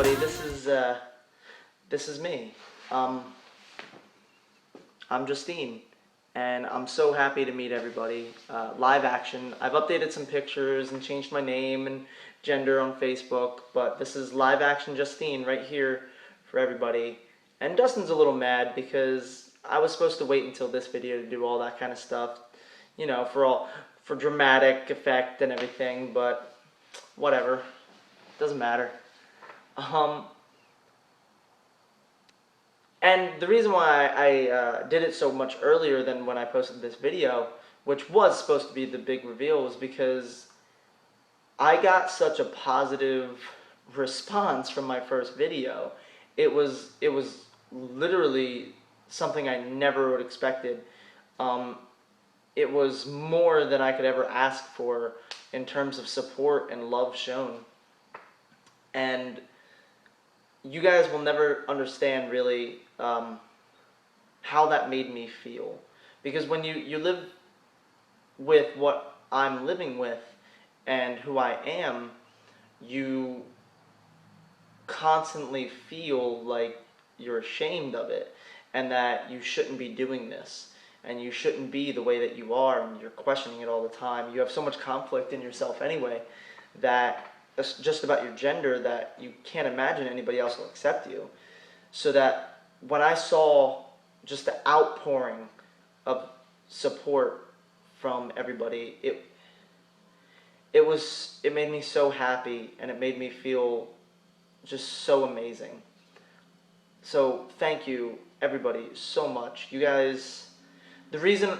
everybody. This is me. Um, I'm Justine, and I'm so happy to meet everybody. Live action. I've updated some pictures and changed my name and gender on Facebook, but this is live action Justine right here for everybody. And Dustin's a little mad because I was supposed to wait until this video to do all that kind of stuff, you know, for dramatic effect and everything, but whatever. Doesn't matter. Um, and the reason why I did it so much earlier than when I posted this video, which was supposed to be the big reveal, was because I got such a positive response from my first video. It was literally something I never would have expected. Um, it was more than I could ever ask for in terms of support and love shown. And you guys will never understand really how that made me feel. Because when you live with what I'm living with and who I am, you constantly feel like you're ashamed of it and that you shouldn't be doing this and you shouldn't be the way that you are, and you're questioning it all the time. You have so much conflict in yourself anyway that just about your gender that you can't imagine anybody else will accept you. So that when I saw just the outpouring of support from everybody, it made me so happy, and it made me feel just so amazing. So thank you everybody so much. You guys, the reason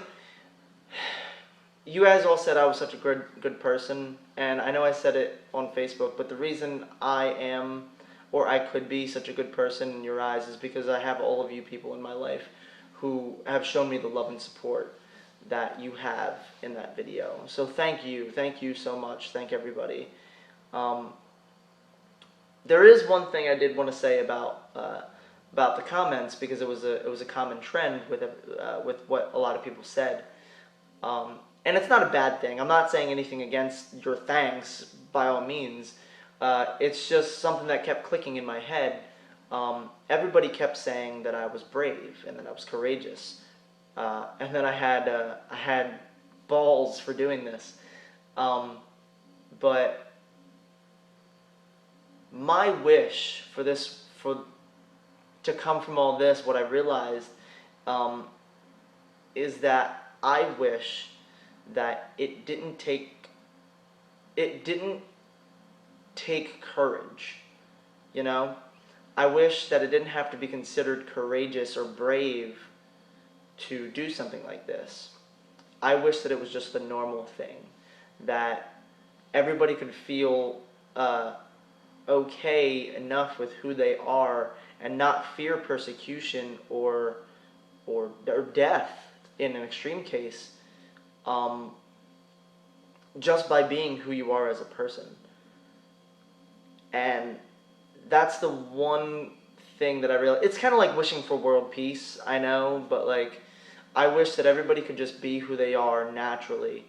you guys all said I was such a good person, and I know I said it on Facebook, but the reason I am, or I could be, such a good person in your eyes is because I have all of you people in my life who have shown me the love and support that you have in that video. So thank you so much, thank everybody. There is one thing I did want to say about the comments, because it was a common trend with what a lot of people said. And it's not a bad thing. I'm not saying anything against your thanks, by all means. It's just something that kept clicking in my head. Everybody kept saying that I was brave and that I was courageous, and that I had balls for doing this. But my wish for to come from all this, what I realized is that I wish that it didn't take courage, you know? I wish that it didn't have to be considered courageous or brave to do something like this. I wish that it was just the normal thing, that everybody could feel okay enough with who they are and not fear persecution or death in an extreme case, just by being who you are as a person. And that's the one thing that I realize. It's kind of like wishing for world peace, I know, but like, I wish that everybody could just be who they are naturally.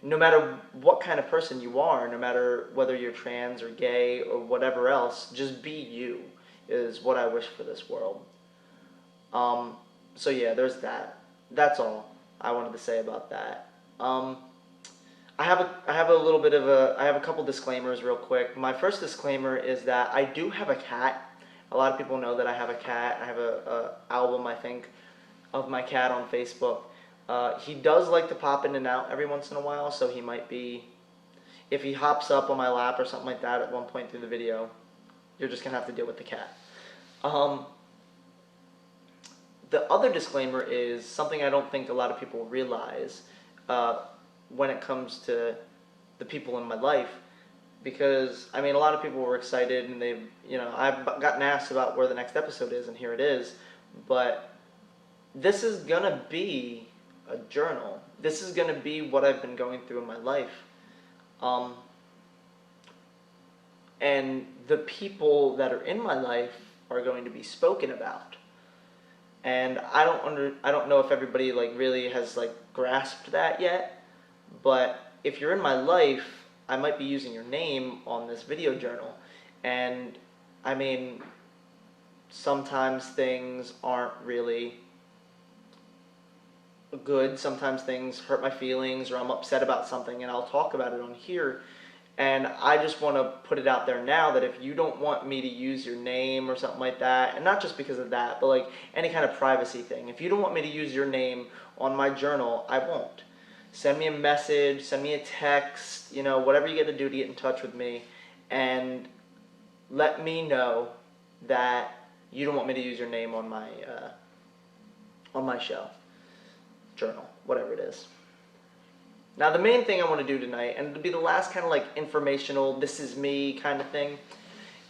No matter what kind of person you are, no matter whether you're trans or gay or whatever else, just be you is what I wish for this world. So yeah, there's that. That's all I wanted to say about that. I have a couple disclaimers real quick. My first disclaimer is that I do have a cat. A lot of people know that I have a cat. I have a album, I think, of my cat on Facebook. He does like to pop in and out every once in a while, so he might be, if he hops up on my lap or something like that at one point through the video, you're just going to have to deal with the cat. The other disclaimer is something I don't think a lot of people realize when it comes to the people in my life, because, I mean, a lot of people were excited, and they've, you know, I've gotten asked about where the next episode is, and here it is, but this is going to be a journal. This is going to be what I've been going through in my life. And the people that are in my life are going to be spoken about. And I don't know if everybody like really has like grasped that yet, but if you're in my life, I might be using your name on this video journal, and I mean, sometimes things aren't really good. Sometimes things hurt my feelings or I'm upset about something and I'll talk about it on here. And I just want to put it out there now that if you don't want me to use your name or something like that, and not just because of that, but like any kind of privacy thing, if you don't want me to use your name on my journal, I won't. Send me a message, send me a text, whatever you get to do to get in touch with me, and let me know that you don't want me to use your name on my show, journal, whatever it is. Now, the main thing I want to do tonight, and it'll be the last kind of like informational, this is me kind of thing,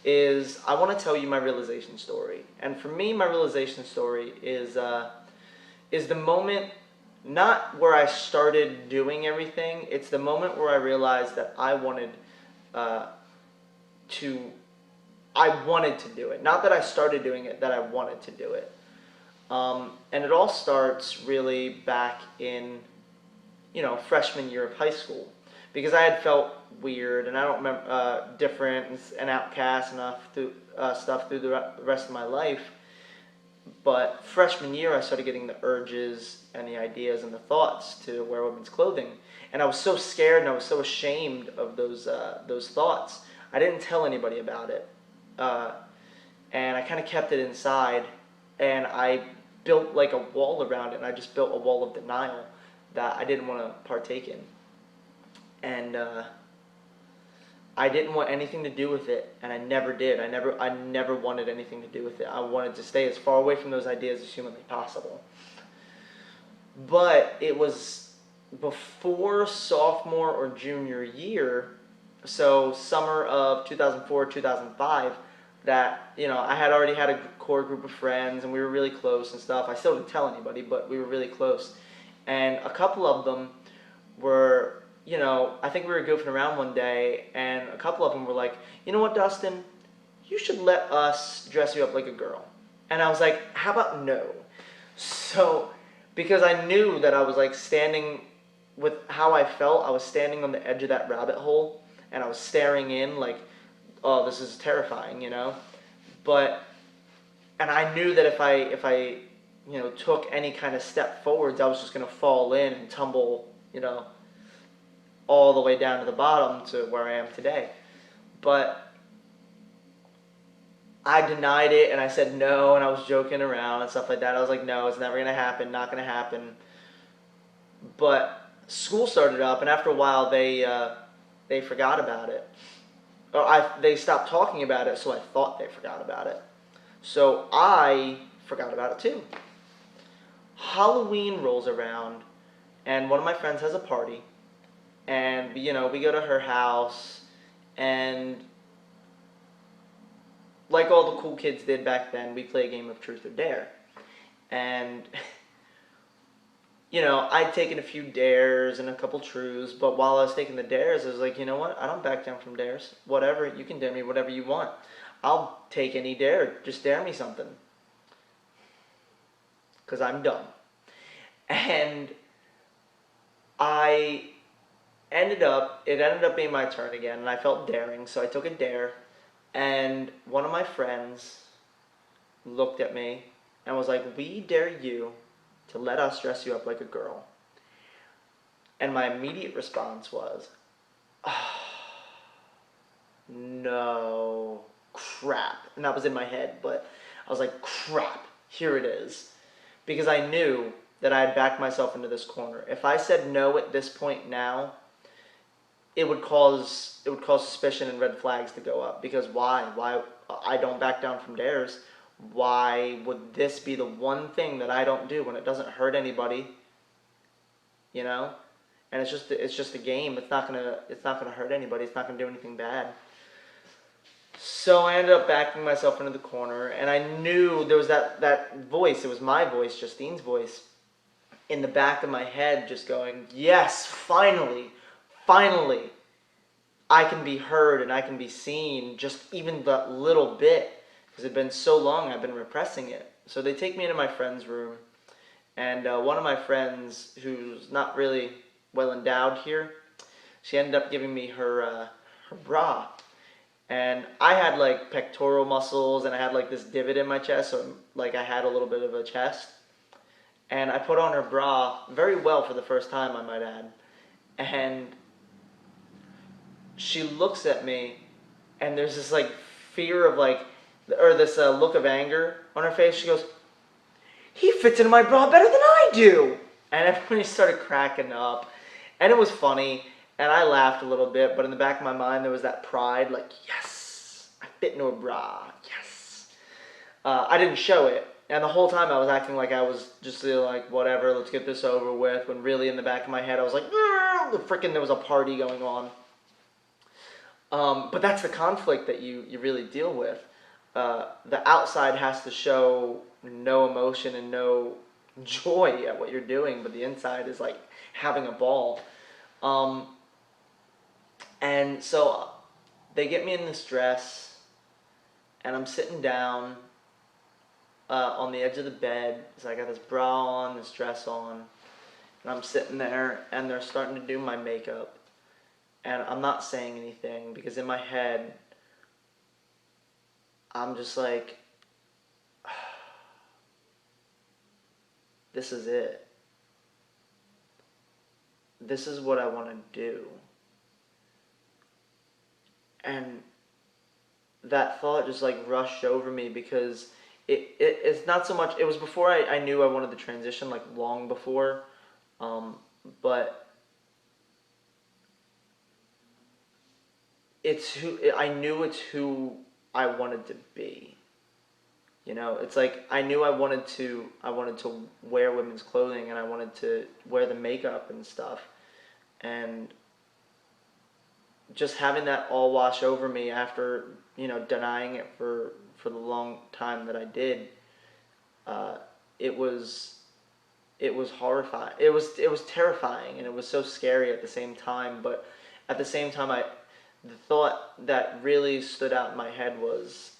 is I want to tell you my realization story. And for me, my realization story is the moment, not where I started doing everything. It's the moment where I realized that I wanted to do it. Not that I started doing it, that I wanted to do it. And it all starts really back in freshman year of high school, because I had felt weird and I don't remember different and outcast enough through stuff through the rest of my life. But freshman year, I started getting the urges and the ideas and the thoughts to wear women's clothing, and I was so scared and I was so ashamed of those thoughts. I didn't tell anybody about it, and I kind of kept it inside, and I built like a wall around it, and I just built a wall of denial that I didn't want to partake in. And I didn't want anything to do with it, and I never did. I never wanted anything to do with it. I wanted to stay as far away from those ideas as humanly possible. But it was before sophomore or junior year, so summer of 2004, 2005, that I had already had a core group of friends, and we were really close and stuff. I still didn't tell anybody, but we were really close. And a couple of them were, I think we were goofing around one day, and a couple of them were like, you know what, Dustin, you should let us dress you up like a girl. And I was like, how about no? So, because I knew that I was like standing, with how I felt, I was standing on the edge of that rabbit hole, and I was staring in like, oh, this is terrifying, But, and I knew that if I took any kind of step forwards, I was just going to fall in and tumble, all the way down to the bottom to where I am today. But I denied it, and I said no, and I was joking around and stuff like that. I was like, no, it's never going to happen, not going to happen. But school started up, and after a while, they forgot about it. Or they stopped talking about it, so I thought they forgot about it. So I forgot about it too. Halloween rolls around, and one of my friends has a party, and we go to her house, and like all the cool kids did back then, we play a game of truth or dare. And I'd taken a few dares and a couple truths, but while I was taking the dares, I was like, you know what? I don't back down from dares. Whatever, you can dare me whatever you want. I'll take any dare. Just dare me something. Because I'm dumb. And it ended up being my turn again, and I felt daring, so I took a dare, and one of my friends looked at me and was like, we dare you to let us dress you up like a girl. And my immediate response was, oh, no, crap. And that was in my head, but I was like, crap, here it is. Because I knew that I had backed myself into this corner. If I said no at this point now, it would cause suspicion and red flags to go up. Because why? I don't back down from dares. Why would this be the one thing that I don't do when it doesn't hurt anybody? And it's just a game. It's not gonna hurt anybody. It's not gonna do anything bad. So I ended up backing myself into the corner, and I knew there was that voice. It was my voice, Justine's voice, in the back of my head, just going, yes, finally, I can be heard and I can be seen, just even that little bit, because it had been so long I've been repressing it. So they take me into my friend's room, and one of my friends, who's not really well endowed here, she ended up giving me her bra. And I had like pectoral muscles, and I had like this divot in my chest, so like I had a little bit of a chest. And I put on her bra very well for the first time, I might add. And she looks at me, and there's this like fear of like, or this look of anger on her face. She goes, "He fits into my bra better than I do." And everybody started cracking up, and it was funny, and I laughed a little bit, but in the back of my mind there was that pride, like, yes, I fit into a bra, yes. I didn't show it, and the whole time I was acting like I was just like, whatever, let's get this over with, when really in the back of my head I was like, freaking there was a party going on. But that's the conflict that you really deal with. The outside has to show no emotion and no joy at what you're doing, but the inside is like having a ball. And so they get me in this dress, and I'm sitting down on the edge of the bed. So I got this bra on, this dress on, and I'm sitting there, and they're starting to do my makeup. And I'm not saying anything because in my head, I'm just like, this is it. This is what I want to do. And that thought just like rushed over me because it's not so much, it was before I knew I wanted to transition, like long before, but I knew it's who I wanted to be. You know, it's like I knew I wanted to wear women's clothing, and I wanted to wear the makeup and stuff. And just having that all wash over me after, denying it for the long time that I did, it was horrifying. It was terrifying, and it was so scary at the same time. But at the same time, the thought that really stood out in my head was,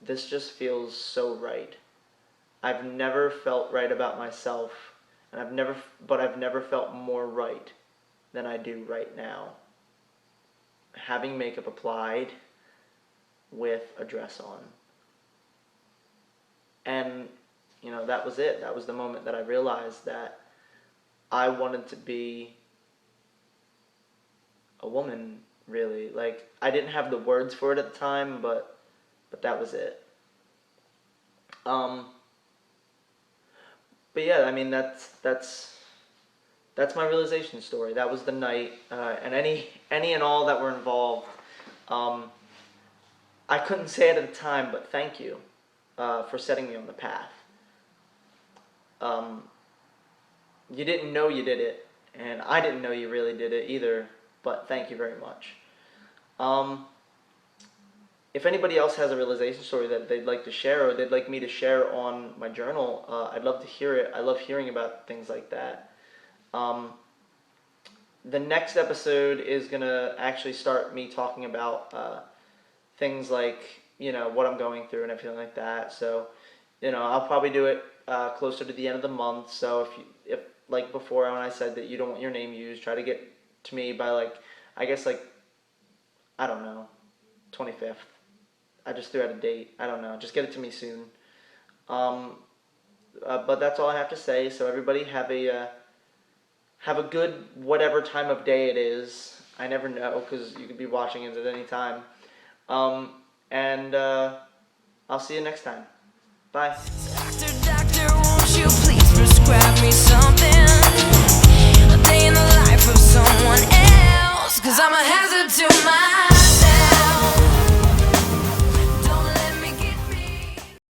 this just feels so right. I've never felt right about myself, and I've never felt more right than I do right now. Having makeup applied with a dress on. And, that was it. That was the moment that I realized that I wanted to be a woman, really. Like, I didn't have the words for it at the time, but that was it. But yeah, I mean, that's my realization story. That was the night, and any and all that were involved. I couldn't say it at the time, but thank you for setting me on the path. You didn't know you did it, and I didn't know you really did it either, but thank you very much. If anybody else has a realization story that they'd like to share, or they'd like me to share on my journal, I'd love to hear it. I love hearing about things like that. The next episode is going to actually start me talking about things like, what I'm going through and everything like that. So, I'll probably do it closer to the end of the month. So if like before when I said that you don't want your name used, try to get to me by I don't know, 25th. I just threw out a date. I don't know. Just get it to me soon. But that's all I have to say. So everybody have a good whatever time of day it is. I never know because you could be watching it at any time. And I'll see you next time. Bye. Doctor, won't you please prescribe me something?